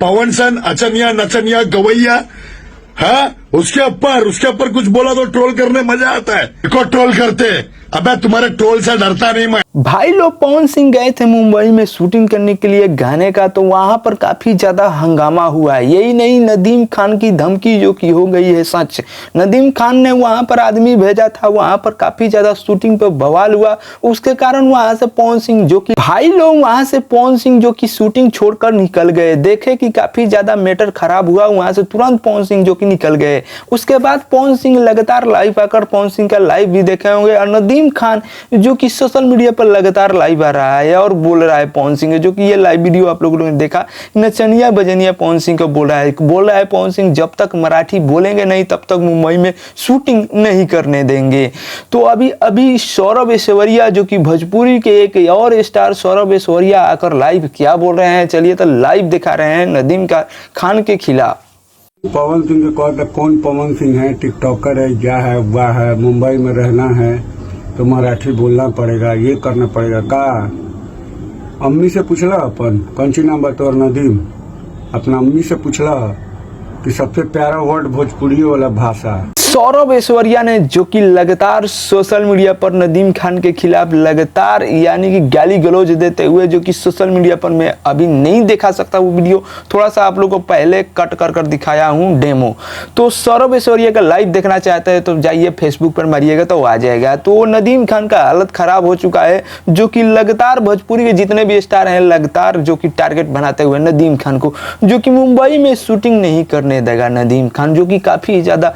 पवन सन अचनिया नचनिया गवैया, हाँ उसके ऊपर कुछ बोला तो ट्रोल करने मजा आता है। देखो ट्रोल करते, अबे तुम्हारे ट्रोल से डरता नहीं मैं। भाई लोग पवन सिंह गए थे मुंबई में शूटिंग करने के लिए गाने का, तो वहां पर काफी ज्यादा हंगामा हुआ है। यही नहीं, नदीम खान की धमकी जो कि हो गई है सच। नदीम खान ने वहां पर आदमी भेजा था, वहां पर काफी ज्यादा शूटिंग पे बवाल हुआ। उसके कारण वहां से पवन सिंह जो कि भाई लोग वहां से पवन सिंह जो कि शूटिंग छोड़कर निकल गए। देखे कि काफी ज्यादा मैटर खराब हुआ, वहां से तुरंत पवन सिंह जो कि निकल गए। उसके बाद पवन सिंह लगातार लाइव आकर पवन सिंह का लाइव भी देखे होंगे, और नदीम खान जो कि सोशल मीडिया पर लगातार लाइव आ रहा है और बोल रहा है पवन सिंह, जो कि ये लाइव वीडियो आप लोगों ने देखा, नचनिया बजनिया पवन सिंह को बोल रहा है पवन सिंह जब तक मराठी बोलेंगे नहीं तब तक मुंबई में शूटिंग नहीं करने देंगे। तो अभी सौरभ ऐश्वर्या जो कि भोजपुरी के एक और स्टार सौरभ ऐश्वर्या आकर लाइव क्या बोल रहे हैं, चलिए तो लाइव दिखा रहे हैं नदीम खान के खिलाफ। पवन सिंह के कौन पवन सिंह है, टिकटॉकर है, क्या है वह है, मुंबई में रहना है तो मराठी बोलना पड़ेगा, ये करना पड़ेगा का। अम्मी से पूछला अपन कौन सी नाम बतौर नदीम, अपना अम्मी से पूछला कि सबसे प्यारा वर्ड भोजपुरी वाला भाषा। सौरभ ऐश्वर्या ने जो कि लगातार सोशल मीडिया पर नदीम खान के खिलाफ लगातार यानी कि गाली गलौज देते हुए, जो कि सोशल मीडिया पर मैं अभी नहीं दिखा सकता वो वीडियो, थोड़ा सा आप लोगों को पहले कट कर दिखाया हूं डेमो। तो सौरभ ऐश्वर्या का लाइव देखना चाहते हैं तो जाइए फेसबुक पर मारिएगा तो आ जाएगा। तो नदीम खान का हालत खराब हो चुका है, जो कि लगातार भोजपुरी के जितने भी स्टार हैं लगातार जो कि टारगेट बनाते हुए नदीम खान को, जो कि मुंबई में शूटिंग नहीं करने देगा नदीम खान, जो कि काफी ज्यादा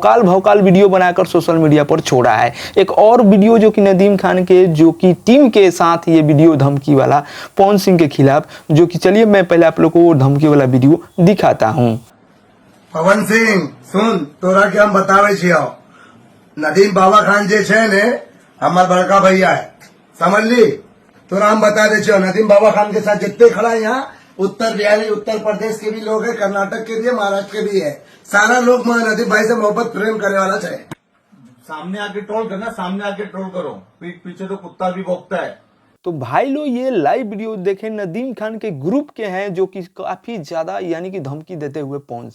भौकाल वीडियो बनाकर सोशल मीडिया पर छोड़ा है। एक और वीडियो जो कि नदीम खान के जो कि टीम के साथ ये वीडियो धमकी वाला पवन सिंह के खिलाफ, जो कि चलिए मैं पहले आप लोग को वो धमकी वाला वीडियो दिखाता हूं। पवन सिंह सुन, तोरा के हम बतावे छियो, नदीम बाबा खान जे छे ने हमार बड़का भैया है, समझ ली। तोरा हम बता दे छियो, नदीम बाबा खान के साथ जितने खड़ा है यहाँ उत्तर बिहार उत्तर प्रदेश के भी लोग हैं, कर्नाटक के भी है, महाराष्ट्र के भी है, सारा लोग नदीम भाई से मोहब्बत प्रेम करने वाला चाहिए। सामने आके ट्रोल करना, सामने आके ट्रोल करो, पीठ पीछे तो कुत्ता भी भौंकता है। तो भाई लोग ये लाइव वीडियो देखें, नदीम खान के ग्रुप के हैं जो कि काफी ज्यादा यानी कि धमकी देते हुए पवन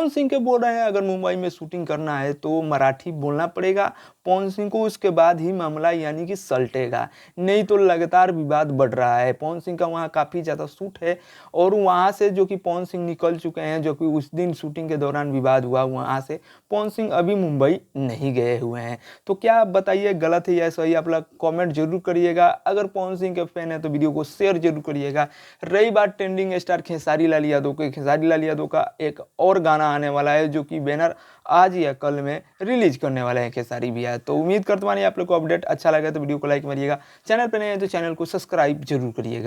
सिंह के बोल रहे हैं अगर मुंबई में शूटिंग करना है तो मराठी बोलना पड़ेगा पवन सिंह को, उसके बाद ही मामला यानी कि सलटेगा, नहीं तो लगातार विवाद बढ़ रहा है। पवन सिंह का वहाँ काफी ज्यादा शूट है और वहां से जो कि पवन सिंह निकल चुके हैं, जो कि उस दिन शूटिंग के दौरान विवाद हुआ, वहां से पवन सिंह अभी मुंबई नहीं गए हुए हैं। तो क्या आप बताइए, गलत है या सही, आप लोग कॉमेंट जरूर करिएगा। अगर पवन सिंह के फैन है तो वीडियो को शेयर जरूर करिएगा। रही बात ट्रेंडिंग स्टार खेसारी लाल यादव के, खेसारी लाल यादव का एक और गाना आने वाला है जो कि बैनर आज या कल में रिलीज करने वाले हैं खेसारी भैया। तो उम्मीद करता हूं आप लोग को अपडेट अच्छा लगा तो वीडियो को लाइक मारिएगा, चैनल पर नए हैं तो चैनल को सब्सक्राइब जरूर करिएगा।